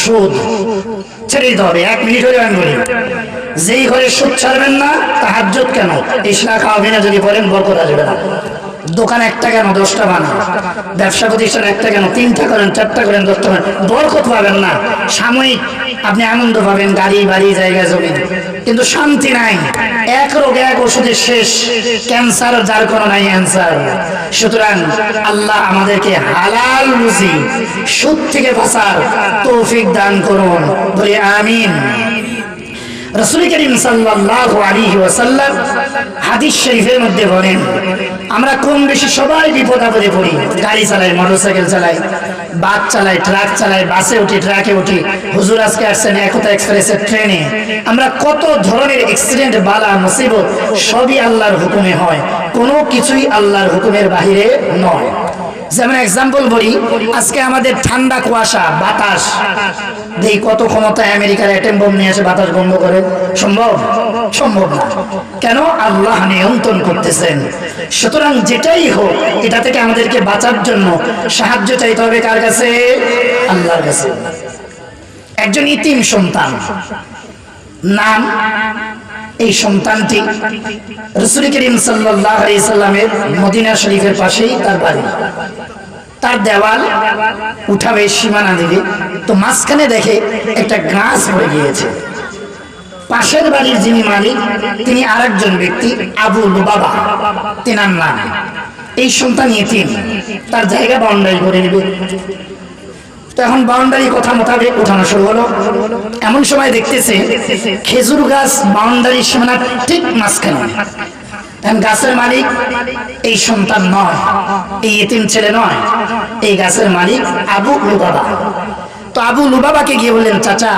সুদ ছেড়ে দিতে হবে। 1 মিনিট হলে আমি বলি, যেই ঘরে সুদ ছাড়বেন না, তাহাজ্জুদ কেন ইশরা খাওয়াবেন না, যদি বলেন বরকত আসবে না। দোকান একটা কেন 10টা বানান, ব্যবসা প্রতিষ্ঠান একটা কেন 3টা করেন, 4টা করেন, 10টা করেন, বরকত পাবেন না। সাময়িক আপনি আনন্দ পাবেন, গাড়ি বাড়ি জায়গা জমি, কিন্তু শান্তি নাই। এক রোগ এক ওষুধে শেষ, ক্যান্সার যার কোনো নাই অ্যান্সার। সুতরাং আল্লাহ আমাদেরকে হালাল রুজি সুদ থেকে বাঁচার তৌফিক দান করুন, বলি আমিন। রাসূল করিম সাল্লাল্লাহু আলাইহি ওয়াসাল্লাম হাদিস শরীফের মধ্যে বলেন, আমরা কম বেশি সবাই বিপদ আপদে পড়ি। গাড়ি চালাই, মোটরসাইকেল চালাই, বাস চালাই, ট্রাক চালাই, বাসে উঠি, ট্রাকে উঠি। হুজুর আজকে আসছেন একতা এক্সপ্রেসের ট্রেনে। আমরা কত ধরনের অ্যাক্সিডেন্ট, বালা মুসিবত সবই আল্লাহর হুকুমে হয়, কোনো কিছুই আল্লাহর হুকুমের বাহিরে নয়। যেমন এক্সাম্পল বলি, আজকে আমাদের ঠান্ডা কুয়াশা বাতাস, এই কত ক্ষমতায় আমেরিকার অ্যাটম বোম নিয়ে এসে বাতাস বন্ধ করে, সম্ভব? সম্ভব না। কেন? আল্লাহ নিয়ন্ত্রণ করতেছেন। সুতরাং যেটাই হোক, এটা থেকে আমাদেরকে বাঁচার জন্য সাহায্য চাইতে হবে কার কাছে? আল্লাহর কাছে। একজন ইতিম সন্তান, নাম এই সন্তানটি রাসূল করিম সাল্লাল্লাহু আলাইহি সাল্লামের মদিনা শরীফের পাশেই তার বাড়ি। তার দেওয়াল উঠাবে, সীমানা দিবে, তো মাঝখানে দেখে একটা গাছ পড়ে গিয়েছে। পাশের বাড়ির যিনি মালিক, তিনি আরেকজন ব্যক্তি, আবু লুবাবা তেনার নাম। এই সন্তান ইতিম, তার জায়গা বাউন্ডারি করে নেবে। তখন বাউন্ডারি কথা মোতাবেক উঠানো শুরু হলো। এমন সময় দেখতেছে খেজুর গাছ বাউন্ডারি সীমানা ঠিক মাঝখানে। গাছের মালিক এই সন্তান নয়, এই এতিম ছেলে নয়, এই গাছের মালিক আবু লুবাবা। তো আবু লুবাবাকে গিয়ে বললেন, চাচা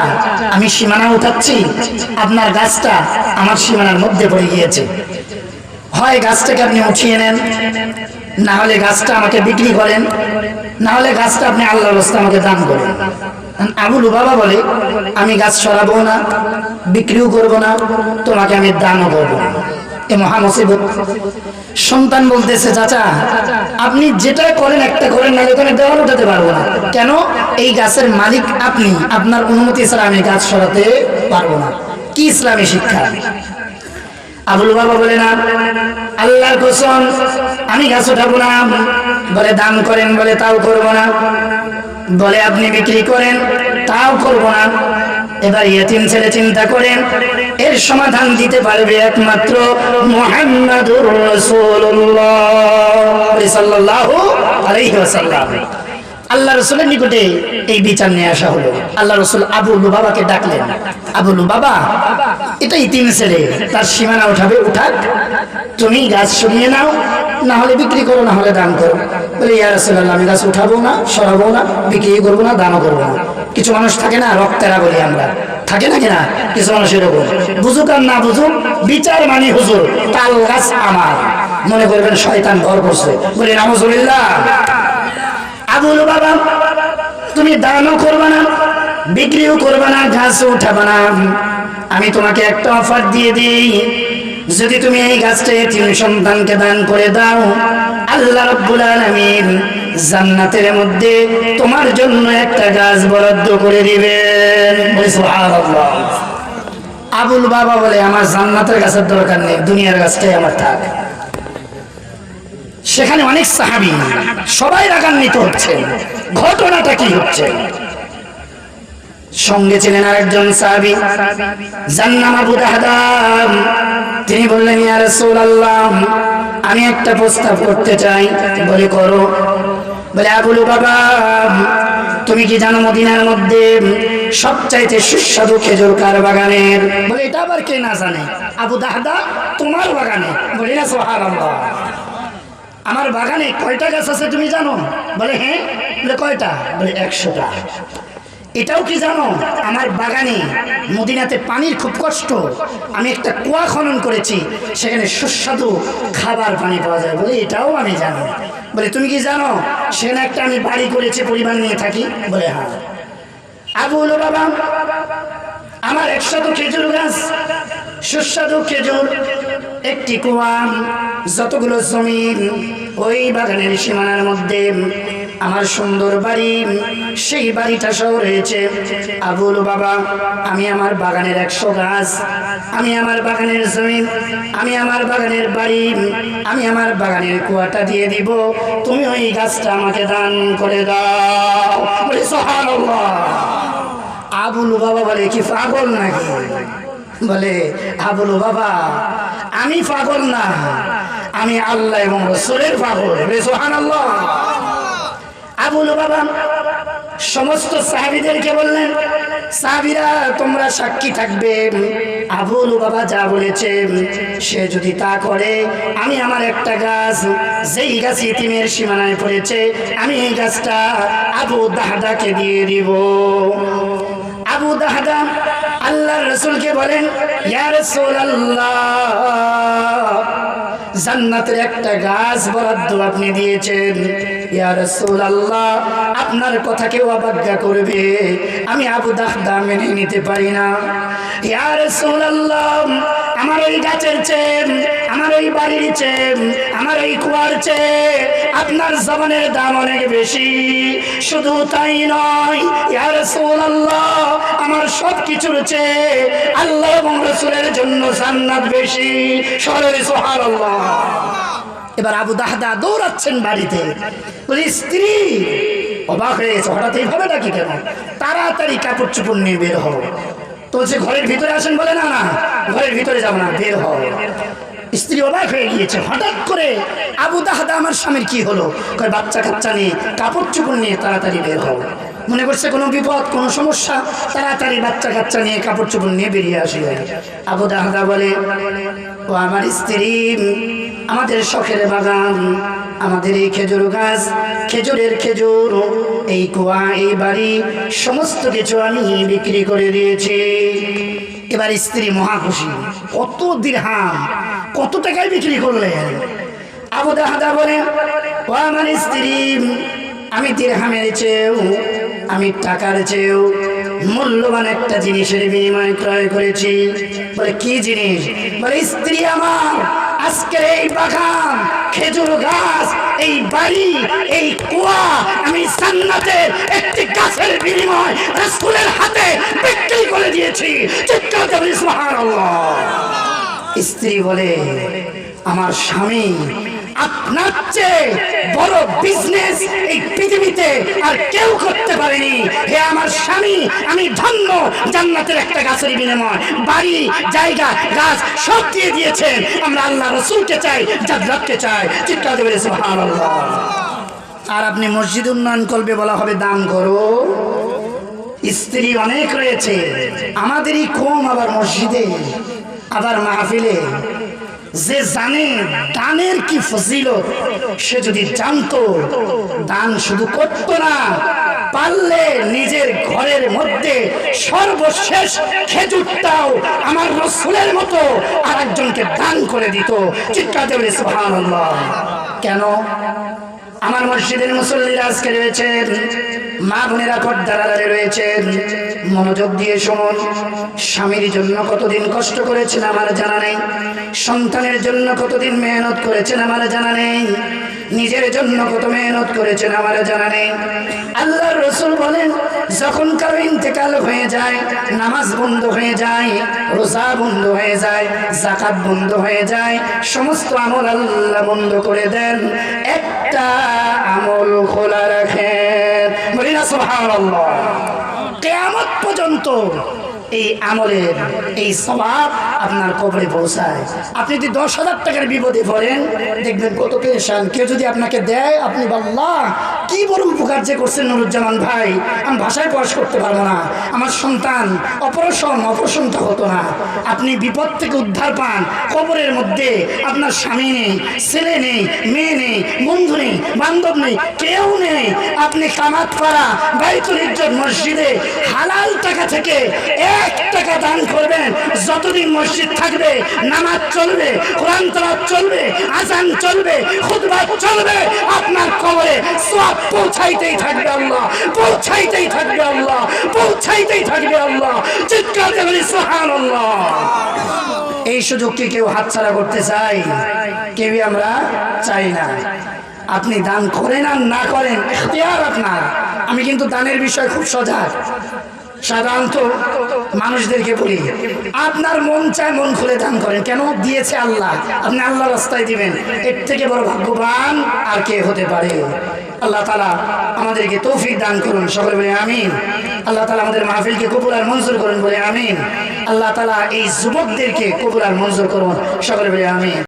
আমি সীমানা উঠাচ্ছি, আপনার গাছটা আমার সীমানার মধ্যে পড়ে গিয়েছে, হয় গাছটাকে আপনি উঠিয়ে নেন, না হলে গাছটা আমাকে বিক্রি করেন, না হলে গাছটা আপনি আল্লাহর রাস্তায় আমাকে দান করেন। আবু লুবাবা বলে, আমি গাছ সরাবো না, বিক্রিও করবো না, তোমাকে আমি দানও করবো না। এ মহা মুসিবত। সন্তান বলতেছে, চাচা আপনি যেটা করেন একটা করেন, না ওখানে দেওয়াল উঠাতে পারবো না। কেন? এই গাছের মালিক আপনি, আপনার অনুমতি ছাড়া আমি গাছ সরাতে পারবো না। কি ইসলামী শিক্ষা! আবু লুবাবা বলে, না আল্লাহর কসম আমি গাছ উঠাবো না। বলে দান করেন, বলে তাও করবো না। বলে আপনি বিক্রি করেন, তাও করবো না। এবার ইয়েতিম ছেলে চিন্তা করেন, এর সমাধান দিতে পারবে একমাত্র মুহাম্মাদুর রাসূলুল্লাহ সাল্লাল্লাহু আলাইহি ওয়াসাল্লাম। আল্লাহ রাসূলের নিকটে এই বিচার নিয়ে আসা হলো। আল্লাহ রাসূল আবু লুবাবাকে ডাকলেন, আবু লুবাবা এটা ইতিম ছেলে, তার সীমানা উঠাবে, উঠাক, তুমি গাছ সরিয়ে নাও, না হলে বিক্রি করো, না হলে দান করো। বলে, ইয়া রাসূলুল্লাহ আমি গাছ উঠাবো না, সরাবো না, বিক্রি করবো না, দানও করবো না। কিছু মানুষ থাকে না, রক্তেরা বলি আমরা, থাকে না কিনা কিছু মানুষ এরকম, বুঝুক আর না বুঝুক, বিচার মানি হুজুর, তাল গাছ আমার, মনে করবেন শয়তান ঘর করছে। বলি নাউজুবিল্লাহ। আবু লুবাবা তুমি দানও করবে না, বিক্রিও করবে না, গাছও উঠাবে না, আমি তোমাকে একটা অফার দিয়ে দিই, যদি তুমি এই গাছটা এতিম সন্তানকে দান করে দাও, আল্লাহ রাব্বুল আলামিন জান্নাতের মধ্যে তোমার জন্য একটা গাছ বরাদ্দ করে দিবেন। সুবহানাল্লাহ। আবু লুবাবা বলে, আমার জান্নাতের গাছের দরকার নেই, দুনিয়ার গাছটাই আমার থাক। সেখানে অনেক সাহাবী সবাই রাগান্বিত হচ্ছে, ঘটনাটা কি হচ্ছে? সঙ্গে ছিলেন আরেকজন সাহাবী, যার নাম আবু দাহদাম। তিনি বললেন, ইয়া রাসূলুল্লাহ আমি একটা প্রস্তাব করতে চাই। বলে, করো। বলে, আবু লুবাবা তুমি কি জানো মদিনার মধ্যে সবচাইতে সুস্বাদু খেজুর কার বাগানের? বলে, এটা আবার কে না জানে? আবু দাহদা তোমার বাগানে। বলি না সুবহানাল্লাহ। আমার বাগানে কয়টা গাছ আছে তুমি জানো? বলে, হ্যাঁ। বলে, কয়টা? বলে, 100টা। এটাও কি জানো, আমার বাগানে মদিনাতে পানির খুব কষ্ট, আমি একটা কুয়া খনন করেছি, সেখানে সুস্বাদু খাবার পানি পাওয়া যায়। বলে, এটাও আমি জানি। বলে, তুমি কি জানো সেখানে একটা আমি বাড়ি করেছি, পরিবার নিয়ে থাকি? বলে, হ্যাঁ। আবু লুবাবা আমার 100 খেজুর গাছ, সুস্বাদু খেজুর, একটি কুয়া, যতগুলো জমিন, ওই বাগানের সীমানার মধ্যে আমার সুন্দর বাড়ি, সেই বাড়িটা সহ রয়েছে। আবুল বাবা, আমি আমার বাগানের 100 গাছ, আমি আমার বাগানের জমিন, আমি আমার বাগানের বাড়ি, আমি আমার বাগানের কুয়াটা দিয়ে দিব, তুমি ওই গাছটা আমাকে দান করে দাও। বলে সুবহানাল্লাহ। আবুল বাবা বলে কি পাগল নাকি? বলে আবুল বাবা, আমি পাগল না, আমি আল্লাহ এবং রাসূলের পাগল। বলে সুবহানাল্লাহ। আবুল বাবা সমস্ত সাহাবীদেরকে বললেন, সাহাবীরা তোমরা সাক্ষী থাকবে, আবুল বাবা যা বলেছে সে যদি তা করে, আমি আমার একটা গাছ, যেই গাছ ইতিমের সীমানায় পড়েছে, আমি এই গাছটা আবু দাহদাকে দিয়ে দিব। আবু দাহদা আল্লাহর রাসূলকে বলেন, ইয়া রাসূলুল্লাহ, জান্নাতের একটা গাছ বরাদ্দ আপনি দিয়েছেন, ইয়া রাসূলুল্লাহ, আপনার কথা কেউ অবজ্ঞা করবে, আমি আবু দাহদা মেনে নিতে পারি না। ইয়া রাসূলুল্লাহ, আমার ওই গাছের চেয়ে, আমার ওই বাড়ির চেয়ে, আমার ওই কুয়ার চেয়ে আপনার জবানের দাম অনেক বেশি। শুধু তাই নয়, ইয়া রাসূলুল্লাহ, আমার সব কিছুর চেয়ে আল্লাহ এবং রাসূলের জন্য জান্নাত বেশি। সরে সুবহানাল্লাহ। এবার আবু দাহদা দৌড়াচ্ছেন বাড়িতে, বলি স্ত্রী অবাক হয়ে গেছে, হঠাৎ এইভাবে ডাকি কেন? তাড়াতাড়ি কাপড় চোপড় নিয়ে বের হও। তো সে ঘরের ভিতরে আসেন, বলে না না ঘরের ভিতরে যাব না, বের হও। স্ত্রী অবাক হয়ে গিয়েছে, হঠাৎ করে আবু দাহদা আমার স্বামীর কি হলো? কয় বাচ্চা কাচ্চা নিয়ে কাপড় চোপড় নিয়ে তাড়াতাড়ি বের হও। মনে করছে কোনো বিপদ, কোনো সমস্যা, তাড়াতাড়ি বাচ্চা কাচ্চা নিয়ে কাপড় চোপড় নিয়ে বেরিয়ে আসে। আবু দাহদা বলে, ও আমার স্ত্রী, আমাদের শখের বাগান, আমাদের এই খেজুর গাছ, খেজুরের খেজুর, এই কুয়া, এই বাড়ি, সমস্ত কিছু আমি বিক্রি করে দিয়েছি। এবার স্ত্রী মহা খুশি, কত দিরহাম, কত টাকায় বিক্রি করলেন? আবু দাহদা বলে, ও আমার স্ত্রী, আমি দিরহামের চেয়েও, আমি টাকার চেয়েও মূল্যবান একটা জিনিসের বিনিময় ক্রয় করেছি। বলে কি জিনিস? বলে স্ত্রী আমার, আজকের এই বাগান, খেজুর গাছ, এই বাড়ি, এই কুয়া আমি জান্নাতের একটি গাছের বিনিময় রাসূলের হাতে বিক্রি করে দিয়েছি। চিৎকার করে সুবহানাল্লাহ। স্ত্রী বলে, আমার স্বামী আপনার চেয়ে বড় বিজনেস এই পৃথিবীতে আর কেউ করতে পারেনি। হে আমার স্বামী, আমি ধন্য, জান্নাতের একটা গাছের বিনিময় বাড়ি, জায়গা, গাছ সব দিয়ে দিয়েছেন। আমরা আল্লাহ রাসূলকে চাই, জান্নাতকে চাই। চিৎকার করে সুবহানাল্লাহ। আর আপনি মসজিদ উন্নয়ন করবে, বলা হবে দান করো। স্ত্রী অনেক রয়েছে, আমাদেরই কম, আবার মসজিদে, আবার মাহফিলে। যে জানে দানের কি ফজিলত, সে যদি জানতো, দান শুধু করতো না, পারলে নিজের ঘরের মধ্যে সর্বশেষ খেজুরটাও আমার রাসূলের মতো আরেকজনকে দান করে দিত। চিৎকার করে সুবহানাল্লাহ। কেন? আমার মসজিদের মুসল্লিরা আজকে রয়েছেন, মা বোনেরা পর্দার আড়ালে রয়েছেন, মনোযোগ দিয়ে শুনুন। স্বামীর জন্য কতদিন কষ্ট করেছেন আমার জানা নেই, সন্তানের জন্য কতদিন মেহনত করেছেন আমার জানা নেই, নিজের জন্য কত মেহনত করেছেন আমার জানা নেই। আল্লাহর রাসূল বলেন, যখন কারো ইন্তেকাল হয়ে যায়, নামাজ বন্ধ হয়ে যায়, রোজা বন্ধ হয়ে যায়, যাকাত বন্ধ হয়ে যায়, সমস্ত আমল আল্লাহ বন্ধ করে দেন, একটা আমল খোলা রাখেন। বলি না সুবহানাল্লাহ। কিয়ামত পর্যন্ত এই আমলের এই সওয়াব আপনার কবরে পৌঁছায়। আপনি যদি 10,000 টাকার বিপদে পড়েন, দেখবেন কত পেরেশান। কেউ যদি আপনাকে দেয়, আপনি আল্লাহ কি বড় উপকার যে করছেন নুরুজ্জামান ভাই, আমি ভাষায় প্রকাশ করতে পারবো না। আমার সন্তান অপারেশনটা হতো না। আপনি বিপদ থেকে উদ্ধার পান, কবরের মধ্যে আপনার স্বামী নেই, ছেলে নেই, মেয়ে নেই, বন্ধু নেই, বান্ধব নেই, কেউ নেই। আপনি কামাতপাড়া বাইতুল ইজ্জত মসজিদে হালাল টাকা থেকে 1 টাকা দান করবেন, যতদিন মসজিদ থাকবে নামাজ চলবে, কোরআন তেলাওয়াত চলবে, আযান চলবে, খুতবা চলবে, আপনার কবরে সওয়াব পৌঁছাইতেই থাকবে আল্লাহ, পৌঁছাইতেই থাকবে আল্লাহ, পৌঁছাইতেই থাকবে আল্লাহ। চিৎকার করে সুবহানাল্লাহ। এই সুযোগ কি কেউ হাতছাড়া করতে চাই? কেউই আমরা চাই না। আপনি দান করেন আর না করেন, ইখতিয়ার আপনার। আমি কিন্তু দানের বিষয় খুব সজাগ। সাধারণত মানুষদেরকে বলি, আপনার মন চায় মন খুলে দান করেন। কেন? দিয়েছে আল্লাহ, আপনি আল্লাহ রাস্তায় দিবেন। এর থেকে বড় ভাগ্যবান আর কে হতে পারে? আল্লাহ তাআলা আমাদেরকে তৌফিক দান করুন, সকলে বলে আমিন। আল্লাহ তাআলা আমাদের মাহফিলকে কবুল আর মঞ্জুর করুন, বলে আমিন। আল্লাহ তাআলা এই যুবকদেরকে কবুল আর মঞ্জুর করুন, সকলে বলে আমিন।